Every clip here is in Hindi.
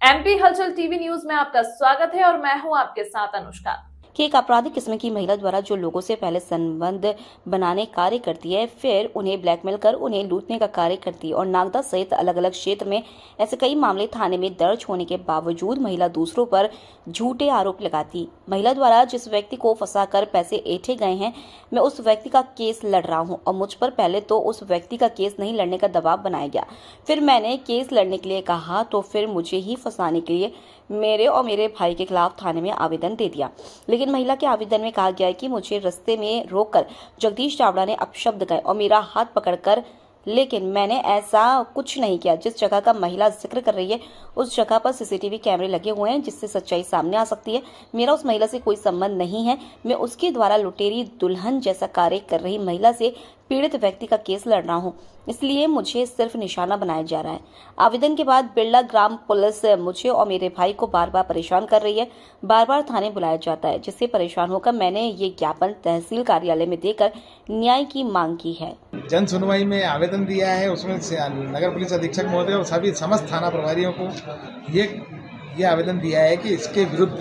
एमपी हलचल टीवी न्यूज में आपका स्वागत है और मैं हूं आपके साथ अनुष्का। कि एक आपराधिक किस्म की महिला द्वारा जो लोगों से पहले संबंध बनाने कार्य करती है, फिर उन्हें ब्लैकमेल कर उन्हें लूटने का कार्य करती है और नागदा सहित अलग अलग क्षेत्र में ऐसे कई मामले थाने में दर्ज होने के बावजूद महिला दूसरों पर झूठे आरोप लगाती। महिला द्वारा जिस व्यक्ति को फंसाकर पैसे ऐंठे गए हैं, मैं उस व्यक्ति का केस लड़ रहा हूं और मुझ पर पहले तो उस व्यक्ति का केस नहीं लड़ने का दबाव बनाया गया। फिर मैंने केस लड़ने के लिए कहा तो फिर मुझे ही फंसाने के लिए मेरे और मेरे भाई के खिलाफ थाने में आवेदन दे दिया। लेकिन महिला के आवेदन में कहा गया है कि मुझे रास्ते में रोककर जगदीश चावड़ा ने अपशब्द कहे और मेरा हाथ पकड़कर, लेकिन मैंने ऐसा कुछ नहीं किया। जिस जगह का महिला जिक्र कर रही है उस जगह पर सीसीटीवी कैमरे लगे हुए हैं जिससे सच्चाई सामने आ सकती है। मेरा उस महिला से कोई संबंध नहीं है। मैं उसके द्वारा लुटेरी दुल्हन जैसा कार्य कर रही महिला से पीड़ित व्यक्ति का केस लड़ रहा हूं, इसलिए मुझे सिर्फ निशाना बनाया जा रहा है। आवेदन के बाद बिरला ग्राम पुलिस मुझे और मेरे भाई को बार बार परेशान कर रही है। बार बार थाने बुलाया जाता है, जिससे परेशान होकर मैंने ये ज्ञापन तहसील कार्यालय में देकर न्याय की मांग की है। जन सुनवाई में आवेदन दिया है, उसमें नगर पुलिस अधीक्षक महोदय और सभी समस्त थाना प्रभारियों को ये आवेदन दिया है कि इसके विरुद्ध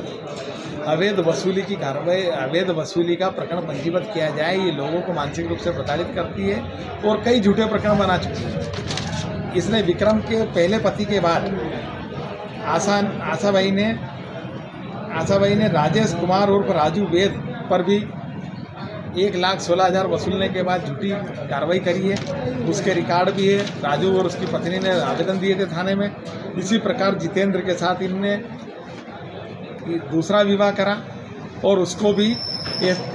अवैध वसूली की कार्रवाई, अवैध वसूली का प्रकरण पंजीबद्ध किया जाए। ये लोगों को मानसिक रूप से प्रताड़ित करती है और कई झूठे प्रकरण बना चुकी है। इसने विक्रम के पहले पति के बाद आशाबाई ने राजेश कुमार उर्फ राजू वेद पर भी 1,16,000 वसूलने के बाद झूठी कार्रवाई करी है। उसके रिकॉर्ड भी है। राजू और उसकी पत्नी ने आवेदन दिए थे थाने में। इसी प्रकार जितेंद्र के साथ इनने दूसरा विवाह करा और उसको भी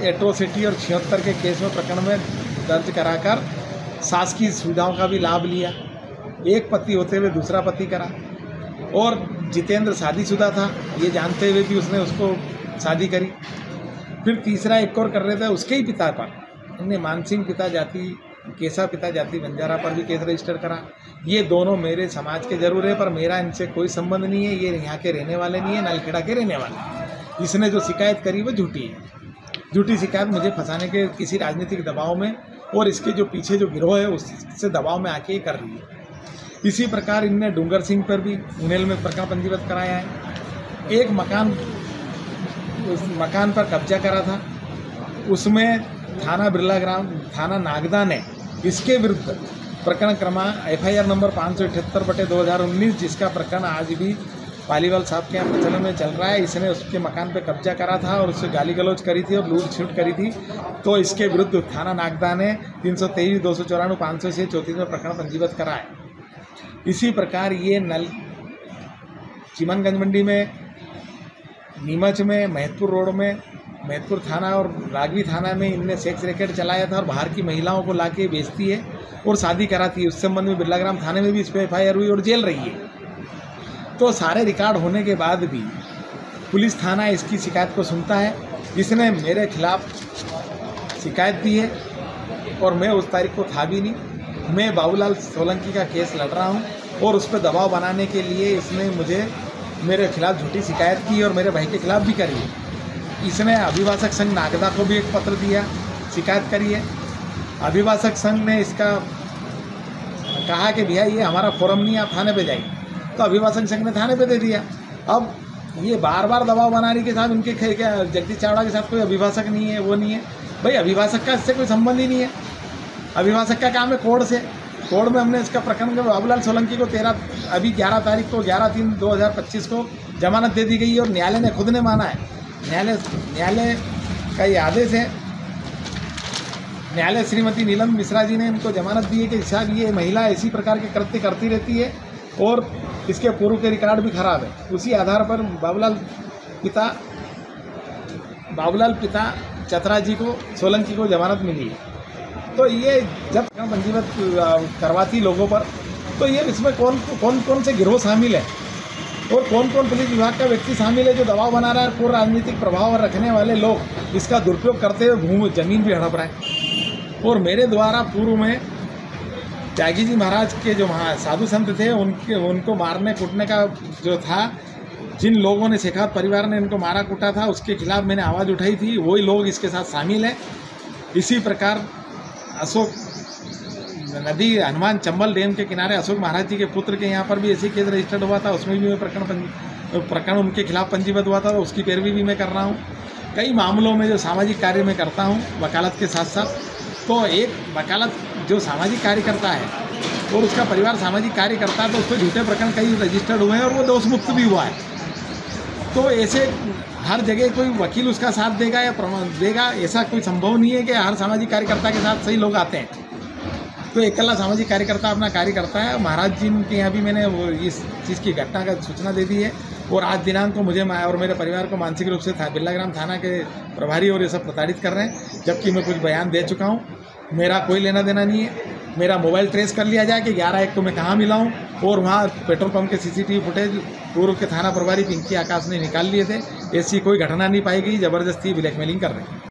एट्रोसिटी और 76 के केस में प्रकरण में दर्ज कराकर सास की सुविधाओं का भी लाभ लिया। एक पति होते हुए दूसरा पति करा और जितेंद्र शादीशुदा था, ये जानते हुए भी उसने उसको शादी करी। फिर तीसरा एक और कर रहे थे, उसके ही पिता पर इनने मानसिंह पिता जाति, केसा पिता जाति बंजारा पर भी केस रजिस्टर करा। ये दोनों मेरे समाज के जरूर है, पर मेरा इनसे कोई संबंध नहीं है। ये यहाँ के रहने वाले नहीं है, नलखेड़ा के रहने वाले। इसने जो शिकायत करी वो झूठी है। झूठी शिकायत मुझे फंसाने के किसी राजनीतिक दबाव में और इसके जो पीछे जो गिरोह है उससे दबाव में आके कर रही है। इसी प्रकार इनने डूंगर सिंह पर भी उनेल में प्रकरण पंजीबद्ध कराया है। एक उस मकान पर कब्जा करा था, उसमें थाना बिरला ग्राम, थाना नागदा ने इसके विरुद्ध प्रकरण क्रमांक FIR नंबर 578/2019, जिसका प्रकरण आज भी पालीवाल साहब के यहाँ प्रचलन में चल रहा है। इसने उसके मकान पे कब्जा करा था और उससे गाली गलौज करी थी और लूट छूट करी थी। तो इसके विरुद्ध थाना नागदा ने 323, 294, 506, 34 में प्रकरण पंजीबद्ध करा है। इसी प्रकार ये चिमनगंज मंडी में, नीमच में, महतपुर रोड में, महतपुर थाना और रागवी थाना में इनने सेक्स रैकेट चलाया था और बाहर की महिलाओं को लाके बेचती है और शादी कराती है। उस संबंध में बिरला ग्राम थाने में भी इस पर FIR हुई और जेल रही है। तो सारे रिकॉर्ड होने के बाद भी पुलिस थाना इसकी शिकायत को सुनता है। इसने मेरे खिलाफ शिकायत दी है और मैं उस तारीख को था भी नहीं। मैं बाबूलाल सोलंकी का केस लड़ रहा हूँ और उस पर दबाव बनाने के लिए इसने मुझे मेरे खिलाफ झूठी शिकायत की और मेरे भाई के खिलाफ भी करी है। इसने अभिभाषक संघ नागदा को भी एक पत्र दिया, शिकायत करी है। अभिभाषक संघ ने इसका कहा कि भैया ये हमारा फोरम नहीं है, आप थाने पे जाइए। तो अभिभाषक संघ ने थाने पे दे दिया। अब ये बार बार दबाव बनाने के साथ उनके जगदीश चावड़ा के साथ कोई अभिभाषक नहीं है, वो नहीं है। भाई अभिभाषक का इससे कोई संबंध ही नहीं है। अभिभाषक का काम है कोर्ट से। कोर्ट में हमने इसका प्रकरण में बाबूलाल सोलंकी को 11 तारीख को 11/3/2025 को जमानत दे दी गई और न्यायालय ने खुद ने माना है। न्यायालय का ये आदेश है। न्यायालय श्रीमती नीलम मिश्रा जी ने इनको जमानत दी है कि साहब ये महिला इसी प्रकार के कृत्य करती रहती है और इसके पूर्व के रिकॉर्ड भी खराब है। उसी आधार पर बाबूलाल पिता चतरा जी को, सोलंकी को जमानत मिली है। तो ये जब पंजीबद्ध करवाती लोगों पर, तो ये इसमें कौन से गिरोह शामिल है और कौन पुलिस विभाग का व्यक्ति शामिल है जो दबाव बना रहा है। पूर्ण राजनीतिक प्रभाव रखने वाले लोग इसका दुरुपयोग करते हुए जमीन भी हड़प रहे हैं। और मेरे द्वारा पूर्व में त्यागी जी महाराज के जो साधु संत थे उनको मारने कूटने का जो था, जिन लोगों ने शेखावत परिवार ने इनको मारा कूटा था, उसके खिलाफ मैंने आवाज़ उठाई थी। वही लोग इसके साथ शामिल हैं। इसी प्रकार अशोक नदी हनुमान चंबल डैम के किनारे अशोक महाराज जी के पुत्र के यहाँ पर भी ऐसी केस रजिस्टर्ड हुआ था, उसमें भी मैं प्रकरण उनके खिलाफ पंजीबद्ध हुआ था, उसकी पैरवी भी मैं कर रहा हूँ। कई मामलों में जो सामाजिक कार्य में करता हूँ वकालत के साथ साथ, तो एक वकालत जो सामाजिक कार्य करता है और उसका परिवार सामाजिक कार्य करता है तो उस पर झूठे प्रकरण कई रजिस्टर्ड हुए हैं और वो दोष मुक्त भी हुआ है। तो ऐसे हर जगह कोई वकील उसका साथ देगा या प्रमाण देगा ऐसा कोई संभव नहीं है कि हर सामाजिक कार्यकर्ता के साथ सही लोग आते हैं। तो एकल्ला सामाजिक कार्यकर्ता अपना कार्य करता है। महाराज जी के यहाँ भी मैंने वो इस चीज़ की घटना का सूचना दे दी है और आज दिनांक को मुझे और मेरे परिवार को मानसिक रूप से बिल्लाग्राम थाना के प्रभारी और ये सब प्रताड़ित कर रहे हैं, जबकि मैं कुछ बयान दे चुका हूँ। मेरा कोई लेना देना नहीं है। मेरा मोबाइल ट्रेस कर लिया जाए कि 11/1 को मैं कहाँ मिला हूँ और वहाँ पेट्रोल पंप के CCTV फुटेज पूर्व के थाना प्रभारी पिंकी आकाश ने निकाल लिए थे। ऐसी कोई घटना नहीं पाई गई, ज़बरदस्ती ब्लैकमेलिंग कर रहे हैं।